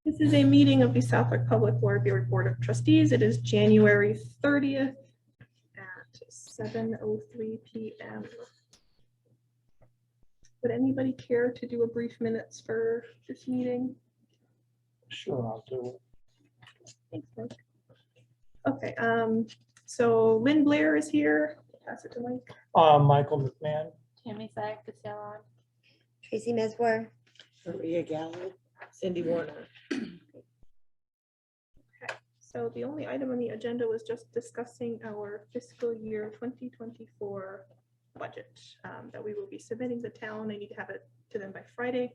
This is a meeting of the Southwick Public Library Board of Trustees. It is January 30th at 7:03 p.m. Would anybody care to do a brief minutes for this meeting? Sure, I'll do it. Thanks, Mike. Okay, so Lynn Blair is here. Pass it to Mike. Michael McMahon. Tammy Sack-Castellon. Tracy Meswar. Maria Gallo, Cindy Warner. So the only item on the agenda was just discussing our fiscal year 2024 budget that we will be submitting to the town. I need to have it to them by Friday.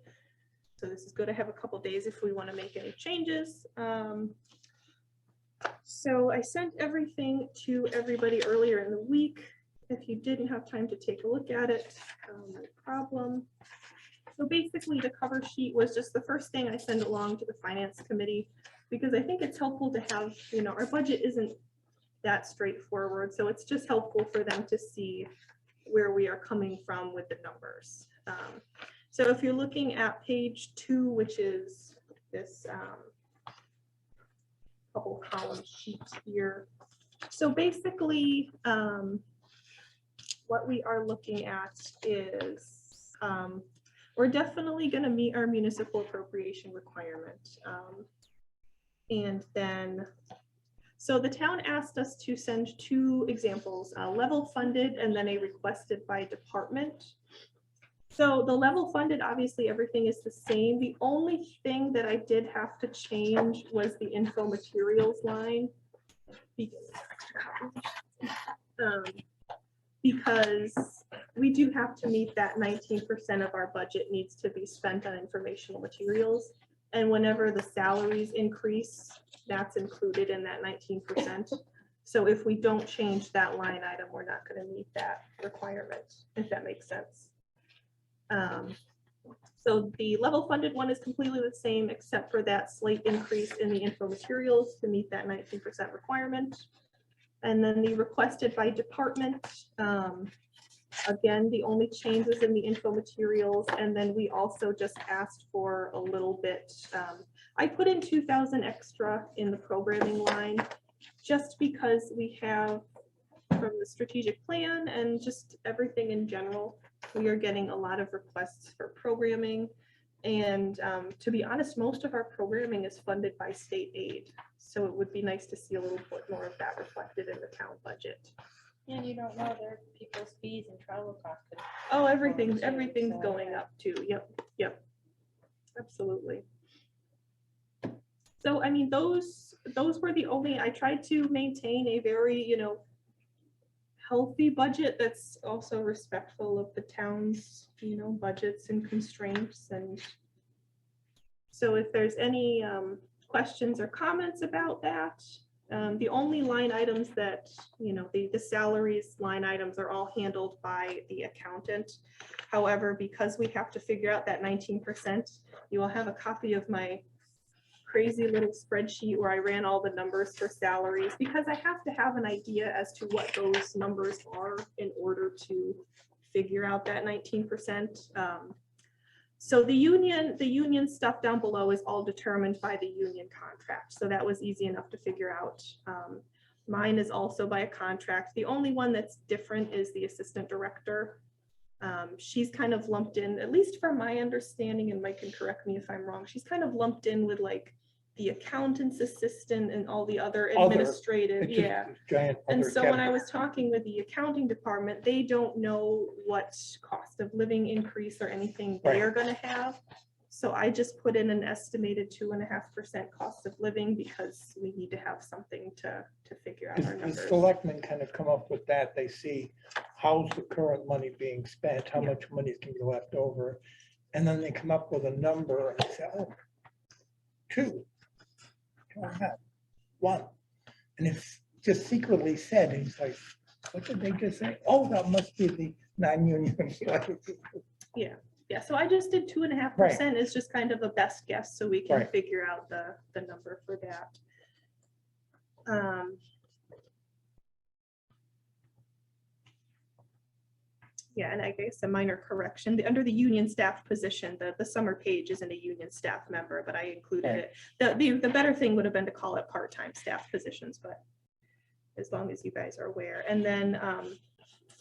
So this is good to have a couple days if we want to make any changes. So I sent everything to everybody earlier in the week. If you didn't have time to take a look at it, no problem. So basically the cover sheet was just the first thing I send along to the finance committee, because I think it's helpful to have, you know, our budget isn't that straightforward. So it's just helpful for them to see where we are coming from with the numbers. So if you're looking at page 2, which is this couple column sheet here. So basically what we are looking at is we're definitely going to meet our municipal appropriation requirement. And then, so the town asked us to send 2 examples, level funded and then a requested by department. So the level funded, obviously everything is the same. The only thing that I did have to change was the info materials line. Because we do have to meet that 19% of our budget needs to be spent on informational materials. And whenever the salaries increase, that's included in that 19%. So if we don't change that line item, we're not going to meet that requirement, if that makes sense. So the level funded one is completely the same, except for that slight increase in the info materials to meet that 19% requirement. And then the requested by department, again, the only change was in the info materials. And then we also just asked for a little bit. I put in 2,000 extra in the programming line, just because we have from the strategic plan and just everything in general, we are getting a lot of requests for programming. And to be honest, most of our programming is funded by state aid. So it would be nice to see a little bit more of that reflected in the town budget. And you don't know their people's fees and travel costs. Oh, everything's going up too. Yep, absolutely. So I mean, those were the only. I tried to maintain a very, you know, healthy budget that's also respectful of the town's, you know, budgets and constraints. And so if there's any questions or comments about that, the only line items that, you know, the salaries line items are all handled by the accountant. However, because we have to figure out that 19%, you will have a copy of my crazy little spreadsheet where I ran all the numbers for salaries, because I have to have an idea as to what those numbers are in order to figure out that 19%. So the union stuff down below is all determined by the union contract. So that was easy enough to figure out. Mine is also by a contract. The only one that's different is the assistant director. She's kind of lumped in, at least from my understanding, and Mike can correct me if I'm wrong, she's kind of lumped in with like the accountant's assistant and all the other administrative, And so when I was talking with the accounting department, they don't know what cost of living increase or anything they are going to have. So I just put in an estimated 2.5% cost of living, because we need to have something to figure out our numbers. The selectmen kind of come up with that. They see how's the current money being spent, how much money can be left over, and then they come up with a number and say, oh, 2, 2.5, 1. And it's just secretly said, and he's like, what did they just say? Oh, that must be the non-union. Yeah, so I just did 2.5% is just kind of a best guess, so we can figure out the number for that. Yeah, and I guess a minor correction, under the union staff position, the summer page isn't a union staff member, but I included Right. it. The better thing would have been to call it part-time staff positions, but as long as you guys are aware. And then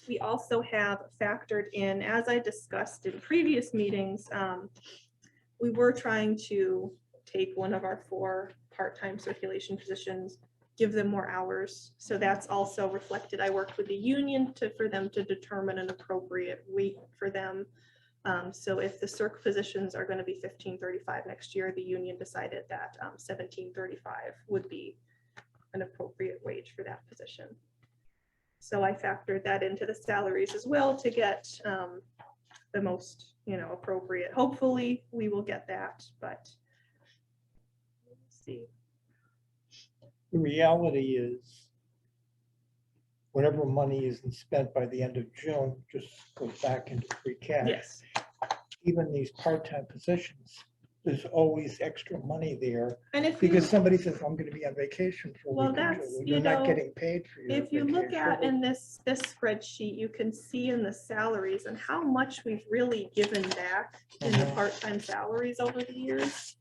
we also have factored in, as I discussed in previous meetings, we were trying to take one of our 4 part-time circulation positions, give them more hours. So that's also reflected. I worked with the union for them to determine an appropriate week for them. So if the circ positions are going to be $15.35 next year, the union decided that $17.35 would be an appropriate wage for that position. So I factored that into the salaries as well to get the most, appropriate. Hopefully we will get that, but let's see. The reality is, whatever money isn't spent by the end of June just goes back into free cash. Yes, Even these part-time positions, there's always extra money there and if because you, somebody says, I'm gonna be on vacation for a Well, week or that's, two. you You're not know, getting paid for your if you look vacation. at in this spreadsheet, you can see in the salaries and how much we've really given back in the Mhm. part-time salaries over the years.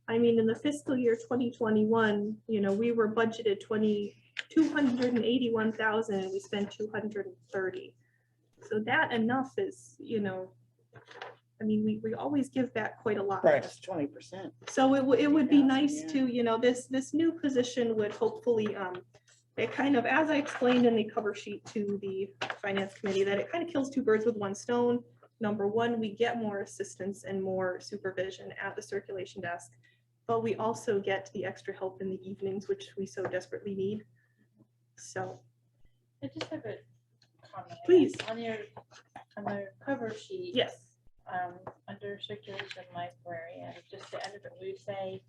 I mean, in the fiscal year 2021, we were budgeted 281,000 and we spent 230. So that enough is, I mean, we always give back quite a lot. Right. That's 20%. So it would be 3,000, nice yeah. to, this new position would hopefully, it kind of, as I explained in the cover sheet to the finance committee, that it kind of kills 2 birds with 1 stone. Number one, we get more assistance and more supervision at the circulation desk, but we also get the extra help in the evenings, which we so desperately need. So, I just have a comment. I Please. guess. On the cover sheet. yes, Under circulation library, and just the end of it, we say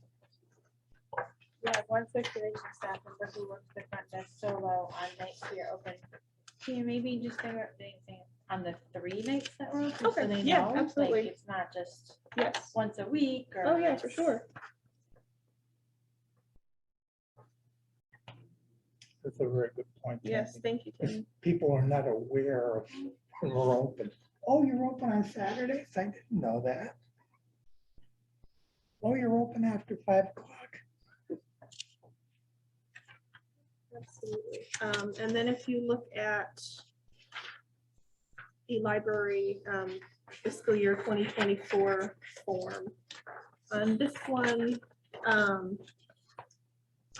we have 1 circulation staff member who works the front desk solo on nights we are open. Can you maybe just figure out anything on the 3 nights that we're open? Okay, So they yeah, know, absolutely. like, it's not just yes. once a week or. Oh, yeah, for it's- sure. That's a very good point. Yes, Tammy. thank you, Tim. People are not aware of when we're open. Oh, you're open on Saturdays? I didn't know that. Oh, you're open after 5 o'clock? Absolutely. And then if you look at the library fiscal year 2024 form, on this one,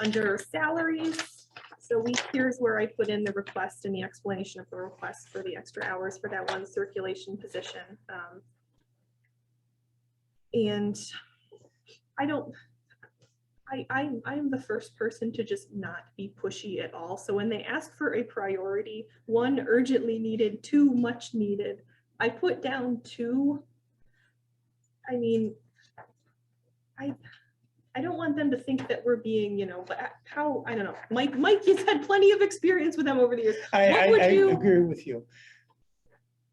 under salaries, so here's where I put in the request and the explanation of the request for the extra hours for that 1 circulation position. And I'm the first person to just not be pushy at all. So when they ask for a priority, 1 urgently needed, 2 much needed, I put down 2. I mean, I don't want them to think that we're being, but how, I don't know. Mike has had plenty of experience with them over the years. I What would you- agree with you.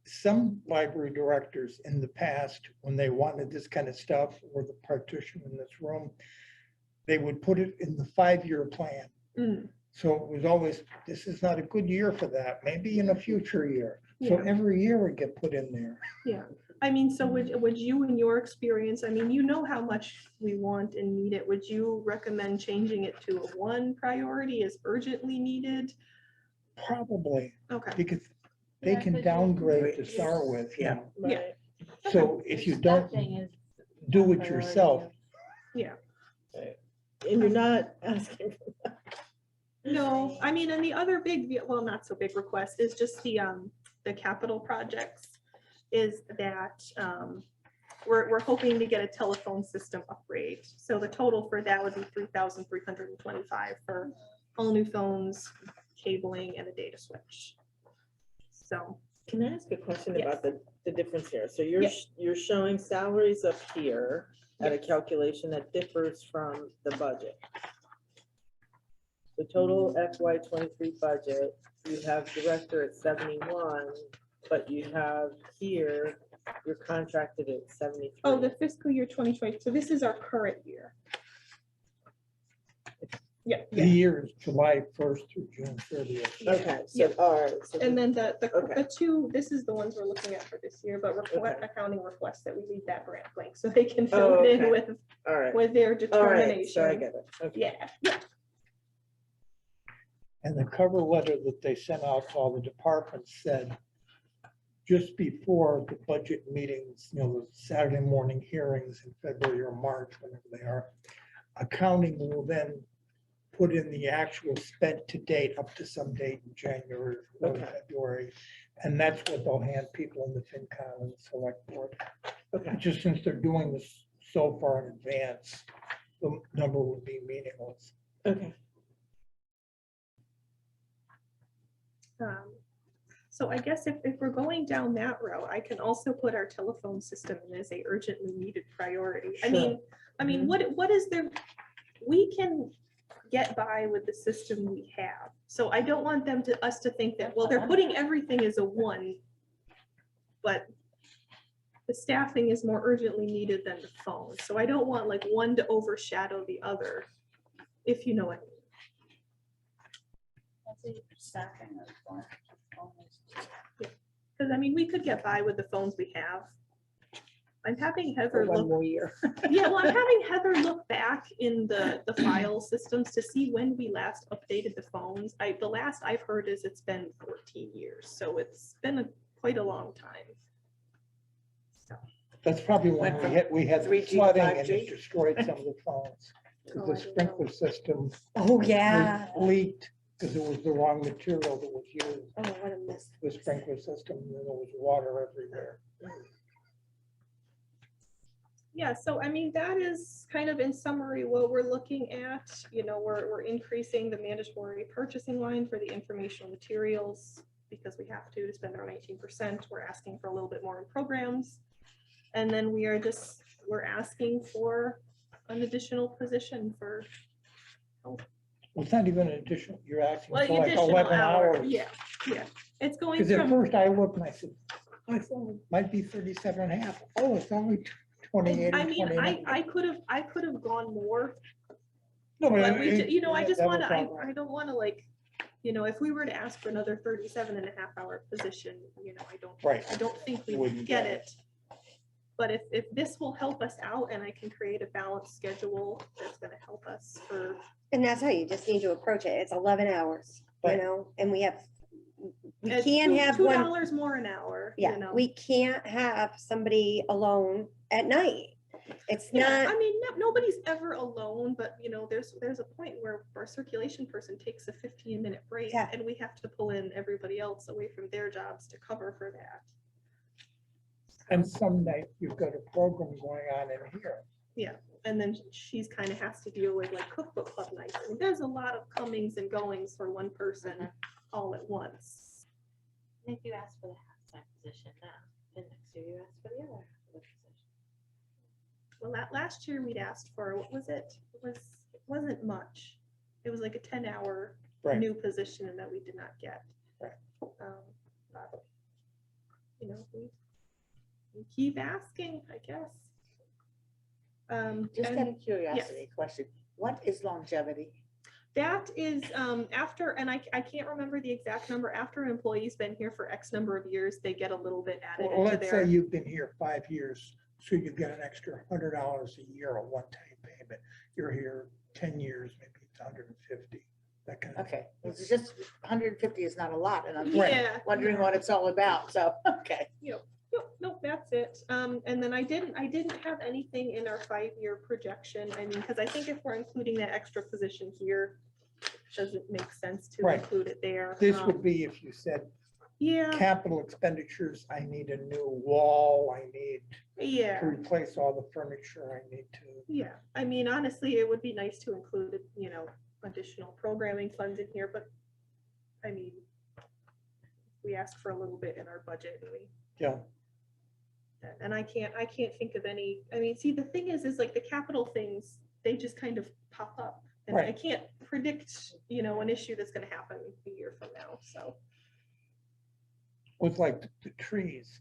Some library directors in the past, when they wanted this kind of stuff, or the partition in this room, they would put it in the 5-year plan. Mm, So it was always, this is not a good year for that, maybe in a future year. So yeah. every year would get put in there. I mean, so would you, in your experience, I mean, you know how much we want and need it. Would you recommend changing it to a 1 priority as urgently needed? Probably, Okay, because they Yeah, can 'cause downgrade to you're- start with, you Yeah. know. Yeah. Right. So if you don't Stuffing is do a it priority yourself, of- And you're not asking for that. no, I mean, and the other big, well, not so big request is just the capital projects, is that we're hoping to get a telephone system upgrade. So the total for that would be 3,325 for all new phones, cabling, and a data switch. So, Can I ask a question Yes. about the difference here? So you're, Yes. you're showing salaries up here at a calculation that differs from the budget. The total FY '23 budget, you have director at 71, but you have here, you're contracted at 73. oh, the fiscal year 2020, so this is our current year. Yeah, The year is July 1st through June 30th. Yeah. Okay, Yeah. so, all right. So And then the Okay. two, this is the ones we're looking at for this year, but Okay. accounting requests that we leave that grant blank so they can Oh, fill it in okay. with, all right, with their all right, so I determination. get it. Okay. Yeah, And the cover letter that they sent out to all the departments said, just before the budget meetings, the Saturday morning hearings in February or March, whenever they are, accounting will then put in the actual spent to date up to some date in January or Okay. February. And that's what they'll hand people in the FinCom and the select board. Okay, Just since they're doing this so far in advance, the number would be meaningless. okay. So I guess if we're going down that route, I can also put our telephone system in as a urgently needed priority. I Sure. mean, what is there? We can get by with the system we have. So I don't want us to think that, well, they're putting everything as a one, but the staffing is more urgently needed than the phone. So I don't want like one to overshadow the other, if you know what I mean. Because I mean, we could get by with the phones we have. I'm having Heather For one look, more year. yeah, well, I'm having Heather look back in the file systems to see when we last updated the phones. The last I've heard is it's been 14 years, so it's been quite a long time. So, That's probably when Went we had 3G to flooding and 5G. it destroyed some of the phones. 'Cause Oh, I the don't sprinkler system Oh, was yeah. leaked because it was the wrong material that was used, Oh, what a mess. the sprinkler system, and there was water everywhere. yeah, so I mean, that is kind of in summary what we're looking at. We're increasing the mandatory purchasing line for the informational materials because we have to spend our 19%. We're asking for a little bit more in programs. And then we're asking for an additional position for, Well, it's not even an additional, you're asking well, for the like additional 11 hour. hours. Yeah, it's going Because at from, first I looked and I said, I thought it might be 37 and a half. Oh, it's only 28 I or mean, 29. I could have gone more. No, but But we, I just that want was to, all right. I don't want to like, if we were to ask for another 37.5 hour position, Right. I don't think we Wouldn't would get get it. But if this will help us out and I can create a balanced schedule, that's gonna help us for, And that's how you just need to approach it. It's 11 hours, Right. and we at can't have one. $2 more an hour, Yeah, we can't have somebody alone at night. It's Yeah, not, I mean, nobody's ever alone, but there's a point where our circulation person takes a 15-minute break Yeah. and we have to pull in everybody else away from their jobs to cover for that. And some night you've got a program going on in here. And then she's kind of has to deal with like cookbook club nights. I mean, there's a lot of comings and goings for one person all at once. If you ask for the half-time position now, then next year you ask for the other position. Well, last year we'd asked for, what was it? It wasn't much. It was like a 10-hour Right. new position and that we did not get. Right. But, we keep asking, I guess. Just and out of curiosity, question, what is longevity? That is after, and I can't remember the exact number, after an employee's been here for X number of years, they get a little bit added Well, into let's their. say you've been here 5 years, so you get an extra $100 a year, a one-time payment. You're here 10 years, maybe it's 150, that kind of. Okay, it's just 150 is not a lot, and I'm Yeah. wondering what it's all about, so, okay. Nope, that's it. And then I didn't have anything in our 5-year projection. I mean, because I think if we're including that extra position here, doesn't make sense to Right. include it there. This would be if you said Yeah, capital expenditures, I need a new wall, I need to yeah, replace all the furniture, I need to. yeah. I mean, honestly, it would be nice to include, additional programming funds in here, but I mean, we asked for a little bit in our budget Yeah, and I can't think of any. I mean, see, the thing is like the capital things, they just kind of pop up. And I Right. can't predict, an issue that's gonna happen a year from now, so. with like the trees,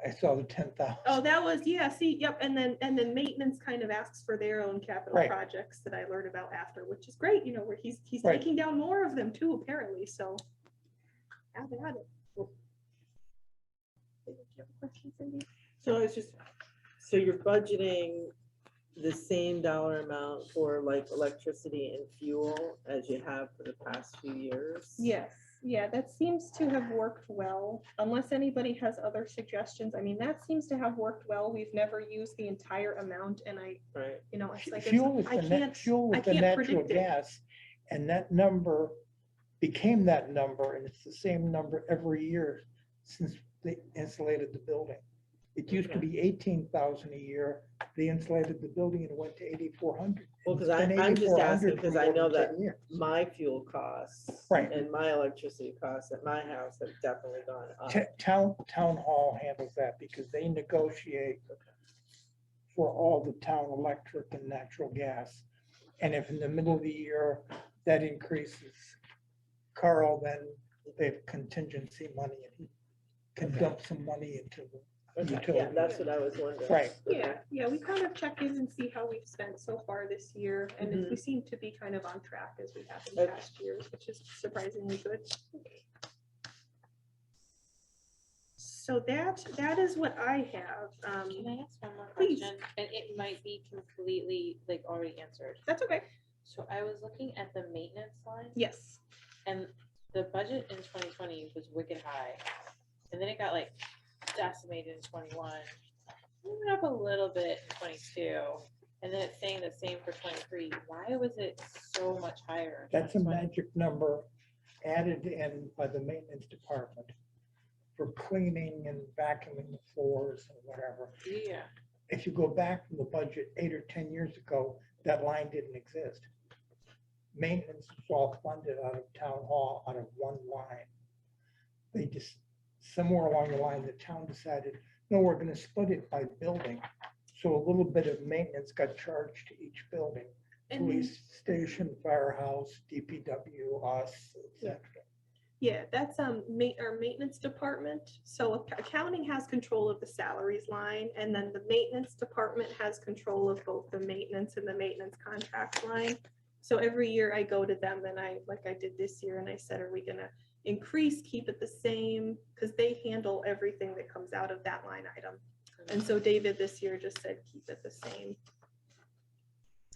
I saw the 10,000. Oh, that was, yeah, see, yep, and then maintenance kind of asks for their own capital Right. projects that I learned about after, which is great, you know, where he's Right. taking down more of them too, apparently, so. Have at it. Did you have a question, Cindy? So it's just, so you're budgeting the same dollar amount for like electricity and fuel as you have for the past few years? Yes, yeah, that seems to have worked well, unless anybody has other suggestions. I mean, that seems to have worked well. We've never used the entire amount and I, Right, you know, it's like, Fuel I is the net, can't, fuel I is the can't natural predict it. gas, and that number became that number, and it's the same number every year since they insulated the building. It used to Okay. be 18,000 a year. They insulated the building and it went to 8,400. well, And because it's been I'm just 8,400 asking, for because I more know than that 10 years. my fuel costs Right. and my electricity costs at my house have definitely gone up. Town hall handles that because they negotiate for all the town electric and natural gas. And if in the middle of the year that increases, Carl, then they have contingency money and he can Okay. dump some money into the Okay, yeah, utility. that's what I was wondering. Right. Okay. Yeah, yeah, we kind of check in and see how we've spent so far this year, and we seem to be kind of on track as we have in Okay. past years, which is surprisingly good. So that is what I have. Can I ask one more Please. question? And it might be completely like already answered. That's okay. So I was looking at the maintenance line Yes. and the budget in 2020 was wicked high. And then it got like decimated in 21. It went up a little bit in 22. And then it's saying the same for 23. Why was it so much higher? in That's a 2020? magic number added in by the maintenance department for cleaning and vacuuming the floors and whatever. Yeah. If you go back from the budget 8 or 10 years ago, that line didn't exist. Maintenance was all funded out of town hall, out of one line. They just, somewhere along the line, the town decided, no, we're gonna split it by building. So a little bit of maintenance got charged to each building, And police station, firehouse, DPW, us, etc. yeah, that's our maintenance department. So accounting has control of the salaries line, and then the maintenance department has control of both the maintenance and the maintenance contract line. So every year I go to them and like I did this year, and I said, are we gonna increase, keep it the same? Because they handle everything that comes out of that line item. And so David this year just said, keep it the same.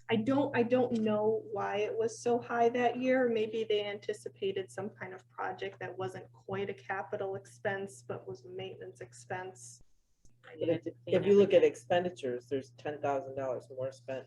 I don't know why it was so high that year. Maybe they anticipated some kind of project that wasn't quite a capital expense, but was a maintenance expense. But if you look at expenditures, there's $10,000 more spent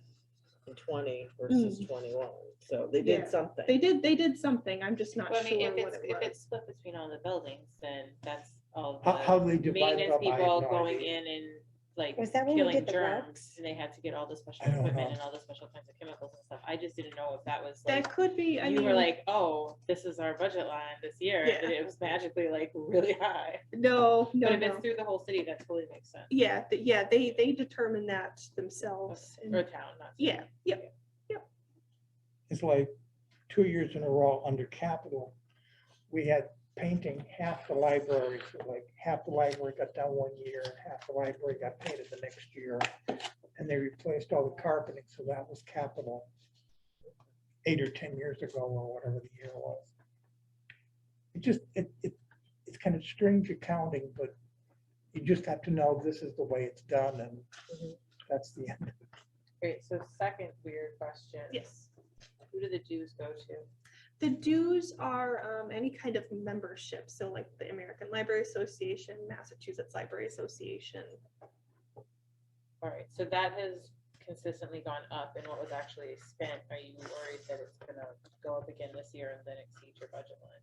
in 20 versus 21. So they Yeah. did something. They did something. I'm just not Well, I sure mean, what if it it's was. split between all the buildings, then that's all How the they divide it maintenance up, I have people no going idea. in and like Was that when we killing did the germs, works? and they had to get all the special I don't equipment know. and all the special kinds of chemicals and stuff. I just didn't know if that was That like, could be, I you mean, were like, oh, this is our budget line this year, and Yeah. it was magically like really high. no, But if no. it's through the whole city, that totally makes sense. Yeah, they determine that themselves. Or and- town, not. city. Yeah, yep. It's like 2 years in a row under capital, we had painting half the library, so like half the library got done one year, and half the library got painted the next year. And they replaced all the carpeting, so that was capital 8 or 10 years ago, or whatever the year was. It just, it's kind of strange accounting, but you just have to know this is the way it's done, and that's the end. Great, so second weird question. Yes. Who do the dues go to? The dues are any kind of membership, so like the American Library Association, Massachusetts Library Association. All right, so that has consistently gone up in what was actually spent. Are you worried that it's gonna go up again this year and then exceed your budget line?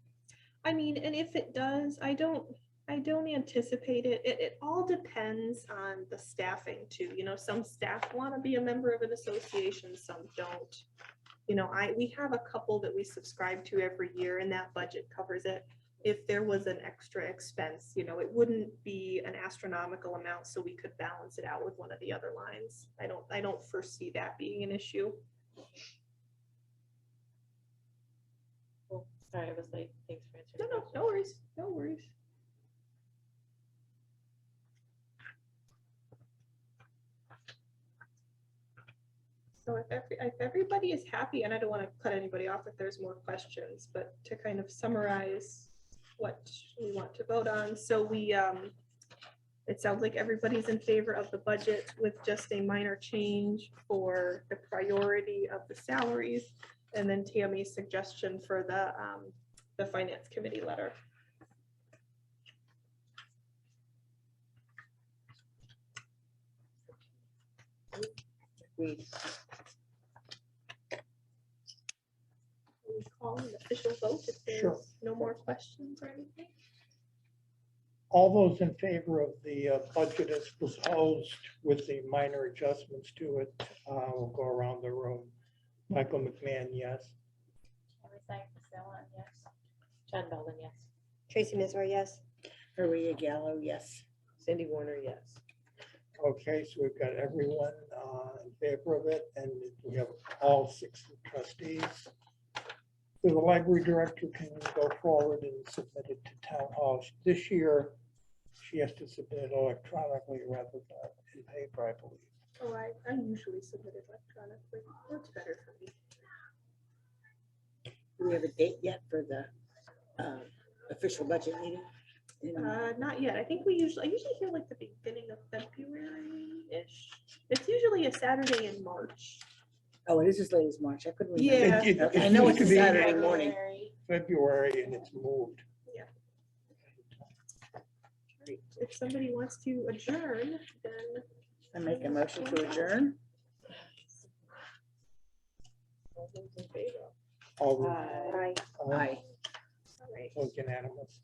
I mean, and if it does, I don't anticipate it. It all depends on the staffing too. You know, some staff want to be a member of an association, some don't. You know, we have a couple that we subscribe to every year, and that budget covers it. If there was an extra expense, you know, it wouldn't be an astronomical amount, so we could balance it out with one of the other lines. I don't foresee that being an issue. Well, sorry, I was late. Thanks for No, answering. no, no worries, no worries. So if everybody is happy, and I don't want to cut anybody off if there's more questions, but to kind of summarize what we want to vote on. So it sounds like everybody's in favor of the budget with just a minor change for the priority of the salaries. And then Tammy's suggestion for the finance committee letter. Agreed. We call an official vote if Sure. there's no more questions or anything. All those in favor of the budget as proposed with the minor adjustments to it, will go around the room. Michael McMahon, yes. Everything, Priscilla, yes. John Belden, yes. Tracy Missouri, yes. Maria Gallo, yes. Cindy Warner, yes. Okay, so we've got everyone in favor of it, and we have all 6 trustees. So the library director can go forward and submit it to town hall. This year, she has to submit it electronically rather than in paper, I believe. Oh, I usually submit it electronically. Works better for me. Do we have a date yet for the official budget meeting? Not yet. I think I usually hear like the beginning of February-ish. It's usually a Saturday in March. Oh, it is as late as March. I couldn't remember. Yeah. Okay, I know used it's to a be Saturday morning. February, and it's moved. Right. If somebody wants to adjourn, then I make a motion to adjourn. all those in favor. All Aye. those- Aye. All right. So unanimous.